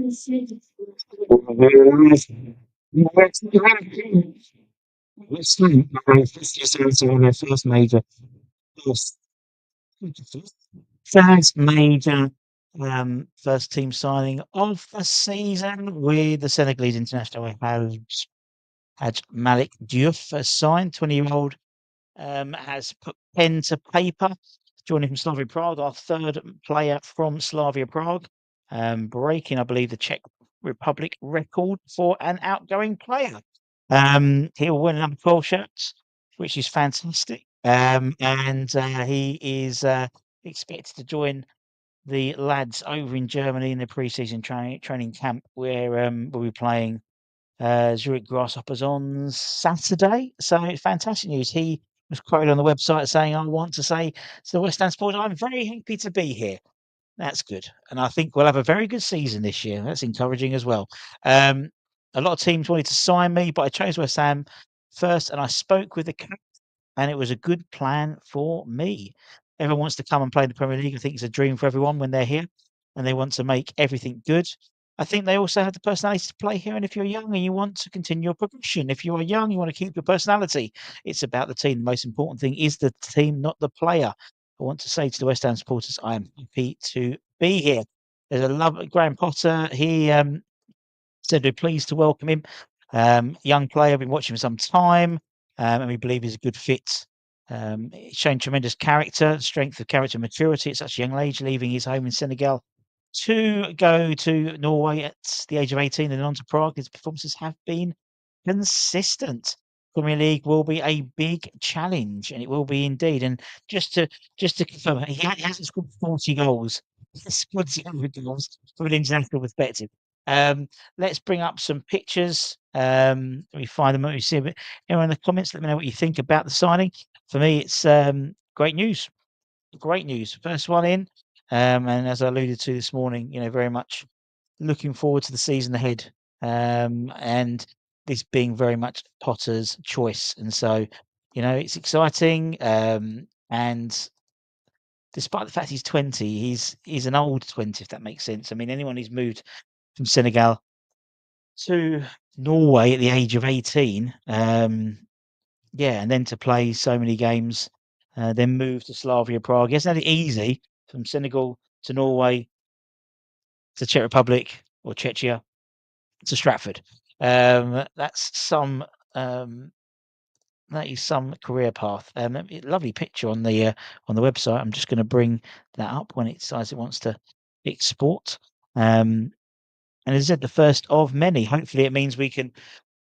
First major, first, first major, first team signing of the season with the Senegalese international has had Malik Diouf as signed, 20-year-old, has put pen to paper, joining from Slavia Prague, our third player from Slavia Prague, breaking, I believe, the Czech Republic record for an outgoing player. He will win number 12 shirts, which is fantastic. And he is expected to join the lads over in Germany in the pre-season training camp, where we'll be playing Zurich Grasshoppers on Saturday. So it's fantastic news. He was quoted on the website saying, "I want to say to the West Ham supporters, I'm very happy to be here." That's good, and I think we'll have a very good season this year. That's encouraging as well. Um, a lot of teams wanted to sign me, but I chose West Ham first, and I spoke with the coach, and it was a good plan for me. Everyone wants to come and play in the Premier League. I think it's a dream for everyone when they're here, and they want to make everything good. I think they also have the personality to play here, and if you're young and you want to continue your progression, if you are young, you want to keep your personality. It's about the team. The most important thing is the team, not the player. I want to say to the West Ham supporters, I am happy to be here. There's a lovely Graham Potter. He said we're pleased to welcome him. Young player, been watching for some time, and we believe he's a good fit. He's shown tremendous character, strength of character, maturity at such a young age, leaving his home in Senegal to go to Norway at the age of 18 and on to Prague. His performances have been consistent. Premier League will be a big challenge, and it will be indeed. And just to confirm, he hasn't scored 40 goals. He's scored 0 goals from an international perspective. Let's bring up some pictures. Let me find them. Let me see a bit. Anyone in the comments, let me know what you think about the signing. For me, it's great news. Great news. First one in. And as I alluded to this morning, very much looking forward to the season ahead. And this being very much Potter's choice. And so, it's exciting. And despite the fact he's 20, he's an old 20, if that makes sense. I mean, anyone who's moved from Senegal to Norway at the age of 18, yeah, and then to play so many games, then move to Slavia Prague. It's not easy from Senegal to Norway to Czech Republic or Czechia to Stratford. That's some that is some career path. Lovely picture on the website. I'm just going to bring that up when it decides it wants to export. And as I said, the first of many. Hopefully, it means we can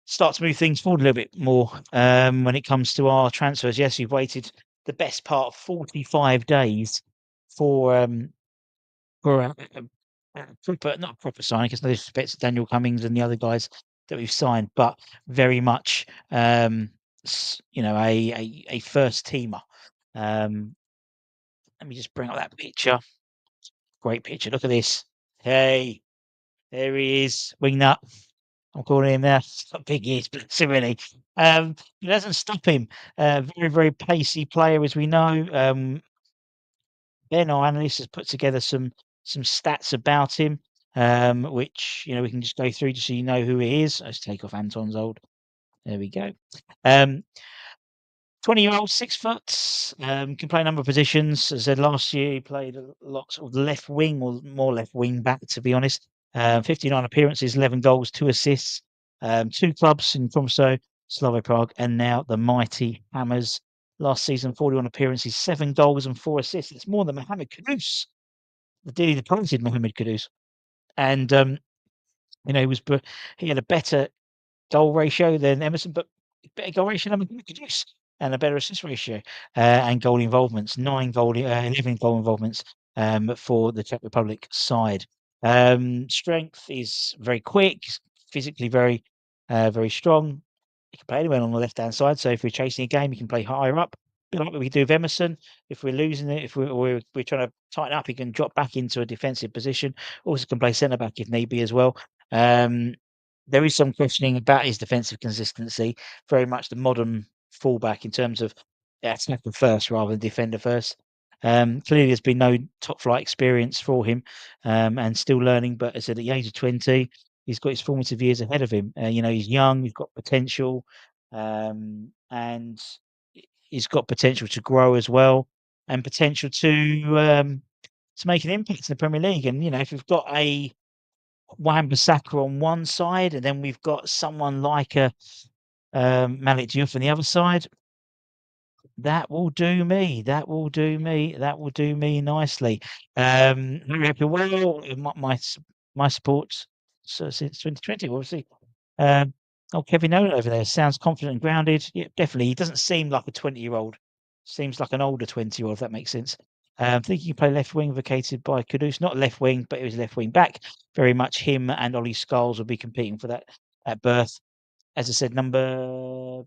start to move things forward a little bit more when it comes to our transfers. Yes, we've waited the best part of 45 days for proper, not a proper signing, because no disrespect to Daniel Cummings and the other guys that we've signed, but very much a first teamer. Let me just bring up that picture. Great picture. Look at this. Hey, there he is, wingnut. I'm calling him now. Got big ears, bless him, really. It doesn't stop him. Very, very pacey player, as we know. Ben, our analyst, has put together some stats about him, which we can just go through just so you know who he is. Let's take off Anton's old. There we go. 20-year-old, 6 foot, can play a number of positions. As I said, last year he played a lot of left wing, or more left wing back, to be honest. 59 appearances, 11 goals, 2 assists, 2 clubs in Tromsø, Slavia Prague, and now the mighty Hammers. Last season, 41 appearances, 7 goals and 4 assists. It's more than Mohamed Kudus, the dearly departed Mohamed Kudus. And he had a better goal ratio than Emerson, but better goal ratio than Mohamed Kudus, and a better assist ratio and goal involvements. 11 goal involvements for the Czech Republic side. Strength is very quick, physically very, very strong. You can play anywhere on the left-hand side. So if we're chasing a game, you can play higher up. A bit like what we do with Emerson. If we're losing it, if we're trying to tighten up, he can drop back into a defensive position. Also can play centre back if need be as well. There is some questioning about his defensive consistency. Very much the modern fullback in terms of attacker first rather than defender first. Clearly, there's been no top flight experience for him, and still learning. But as I said, at the age of 20, he's got his formative years ahead of him. He's young, he's got potential, and he's got potential to grow as well, and potential to make an impact in the Premier League. And if we've got a Wan-Bissaka on one side, and then we've got someone like a Malik Diouf on the other side, that will do me. That will do me. That will do me nicely. Very happy. Well, my support since 2020, obviously. Um, Kevin Nolan over there sounds confident and grounded. Yeah, definitely. He doesn't seem like a 20-year-old. Seems like an older 20-year-old, if that makes sense. I think he can play left wing, vacated by Kudus. Not left wing, but it was left wing back. Very much him and Ollie Scholes will be competing for that berth. As I said, number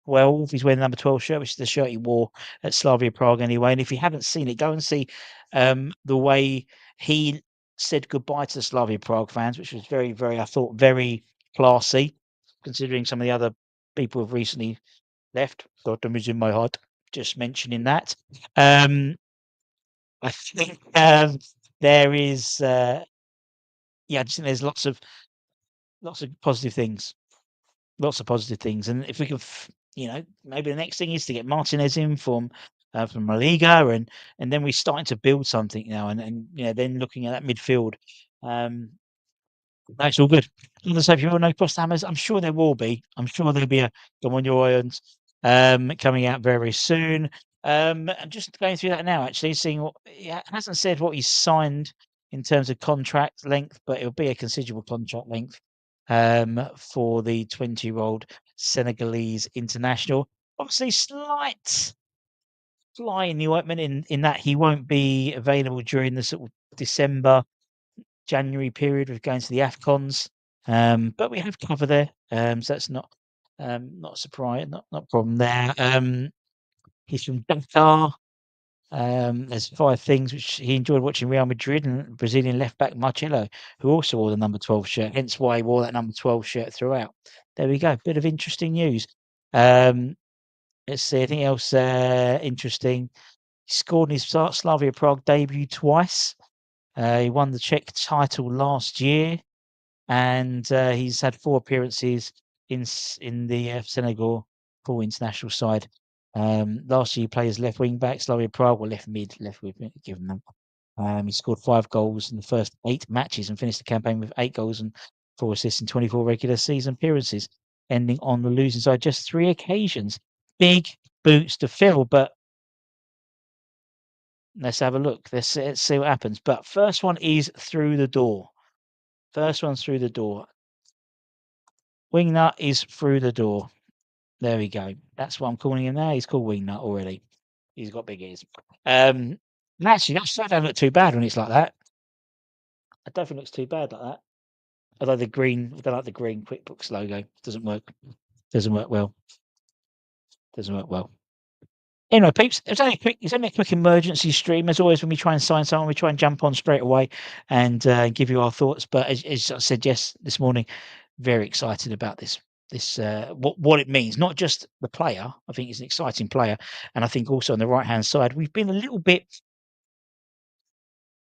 12. He's wearing the number 12 shirt, which is the shirt he wore at Slavia Prague anyway. And if you haven't seen it, go and see the way he said goodbye to the Slavia Prague fans, which was very, very, I thought, very classy, considering some of the other people have recently left. Tottenham is in my heart. Just mentioning that. I think there is, I just think there's lots of positive things. Lots of positive things, and if we can, maybe the next thing is to get Martinez in from La Liga, and then we're starting to build something now, and then looking at that midfield, um, that's all good. Let's hope you all know cross hammers. I'm sure there will be. I'm sure there'll be a come on your irons coming out very, very soon. I'm just going through that now, actually, seeing what it hasn't said what he's signed in terms of contract length, but it'll be a considerable contract length for the 20-year-old Senegalese international. Obviously, slight fly in the ointment in that he won't be available during the sort of December January period with going to the AFCONs. But we have cover there, so that's not a surprise, not a problem there. He's from Dakar. There's 5 things which he enjoyed watching Real Madrid and Brazilian left back Marcelo, who also wore the number 12 shirt, hence why he wore that number 12 shirt throughout. There we go. Bit of interesting news. Let's see, anything else interesting? He scored in his Slavia Prague debut twice. He won the Czech title last year, and he's had 4 appearances in the Senegal full international side. Last year he played as left wing back, Slavia Prague, or left mid, left wing, given them. He scored 5 goals in the first 8 matches and finished the campaign with 8 goals and 4 assists in 24 regular season appearances, ending on the losing side just 3 occasions. Big boots to fill, but let's have a look. Let's see what happens. But first one is through the door. First one's through the door. Wingnut is through the door. There we go. That's what I'm calling him now. He's called Wingnut already. He's got big ears. And actually, that don't look too bad when it's like that. I don't think it looks too bad like that. Although I don't like the green QuickBooks logo. Doesn't work. Doesn't work well. Doesn't work well. Anyway, peeps, it's only a quick emergency stream. As always, when we try and sign someone, we try and jump on straight away and give you our thoughts. But as I said this morning, very excited about this. What it means, not just the player. I think he's an exciting player, and I think also on the right hand side, we've been a little bit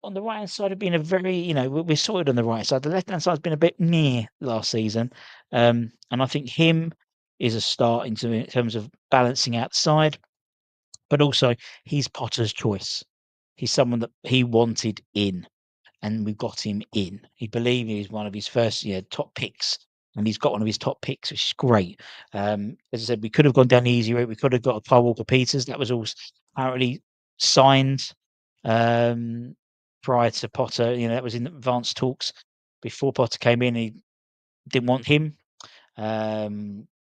on the right hand side of being a very, we're sorted on the right side. The left hand side's been a bit near last season, and I think him is a start in terms of balancing out the side. But also, he's Potter's choice. He's someone that he wanted in, and we've got him in. He believed he was one of his first, top picks, and he's got one of his top picks, which is great. As I said, we could have gone down the easy route. We could have got a Kyle Walker-Peters. That was all apparently signed prior to Potter. That was in advanced talks before Potter came in. He didn't want him.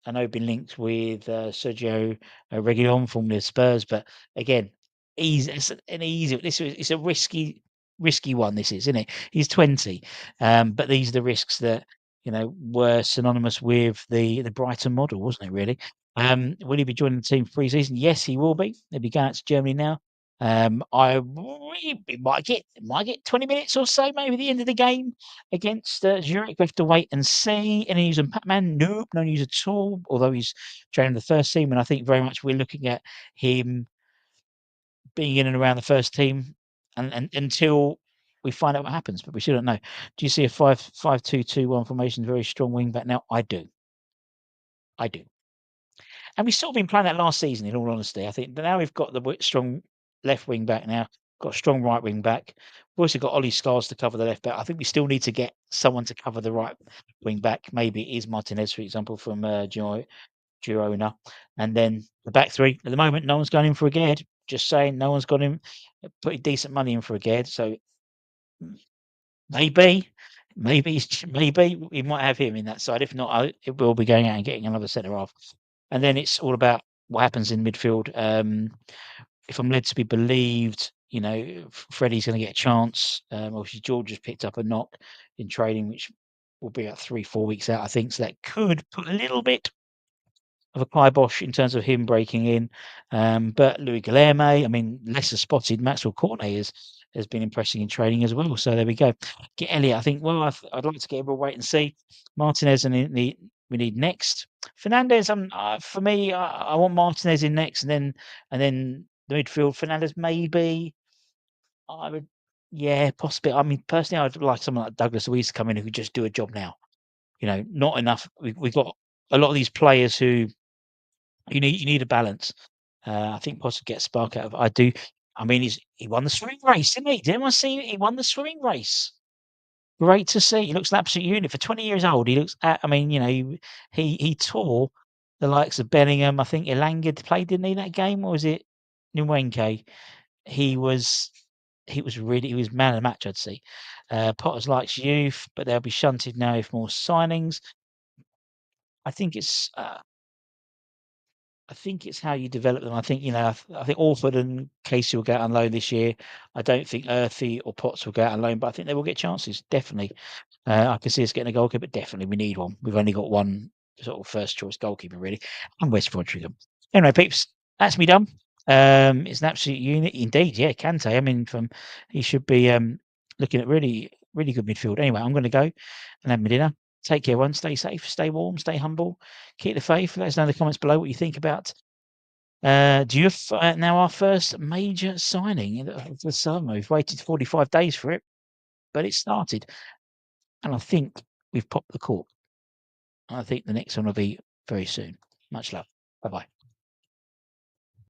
I know been linked with Sergio Reguilon from the Spurs, but again, it's a risky one. This is, isn't it? He's 20, but these are the risks that were synonymous with the Brighton model, wasn't it? Really. Will he be joining the team for pre-season? Yes, he will be. He'll be going out to Germany now. It might get 20 minutes or so, maybe at the end of the game against Zurich. We have to wait and see. Any news on Pac-Man? Nope, no news at all. Although he's training the first team, and I think very much we're looking at him being in and around the first team, and until we find out what happens, but we still don't know. Do you see a 5-5-2-2-1 formation, very strong wing back now? I do. I do. And we've sort of been playing that last season, in all honesty. I think now we've got the strong left wing back now, got a strong right wing back. We've also got Ollie Scars to cover the left back. I think we still need to get someone to cover the right wing back. Maybe it is Martinez, for example, from Girona. And then the back three. At the moment, no one's going in for a Gerd. Just saying, no one's got him putting decent money in for a Gerd. So maybe, maybe we might have him in that side. If not, it will be going out and getting another centre half. And then it's all about what happens in midfield. If I'm led to be believed, Freddie's going to get a chance. Obviously, George has picked up a knock in training, which will be about 3-4 weeks out, I think. So that could put a little bit of a kibosh in terms of him breaking in. But Louis Guilherme, I mean, lesser spotted Maxwell Courtney has been impressing in training as well. So there we go. Get Elliot. I think. Well, I'd like to get a wait and see. Martinez and we need next. Fernandez. For me, I want Martinez in next, and then the midfield. Fernandez maybe. I would. Yeah, possibly. I mean, personally, I'd like someone like Douglas Luiz to come in who could just do a job now. Not enough. We've got a lot of these players who you need a balance. I think Potter gets spark out of. I do. I mean, he won the swimming race, didn't he? Did anyone see he won the swimming race? Great to see. He looks an absolute unit for 20 years old. He looks. I mean, he tore the likes of Bellingham. I think Elanga played, didn't he, that game, or was it Nwenke? He was. He was man of the match, I'd say. Potter's likes youth, but they'll be shunted now if more signings. I think it's. I think it's how you develop them. I think, I think Orford and Casey will go out on loan this year. I don't think Earthy or Potts will go out on loan, but I think they will get chances, definitely. I can see us getting a goalkeeper, but definitely we need one. We've only got one sort of first choice goalkeeper, really, and West Frodringham. Anyway, peeps, that's me done. It's an absolute unit indeed. Yeah, Kante. I mean, he should be looking at really, really good midfield. Anyway, I'm going to go and have my dinner. Take care, everyone. Stay safe, stay warm, stay humble. Keep the faith. Let us know in the comments below what you think about Diouf, now our first major signing of the summer. We've waited 45 days for it, but it started. And I think we've popped the cork. I think the next one will be very soon. Much love. Bye-bye.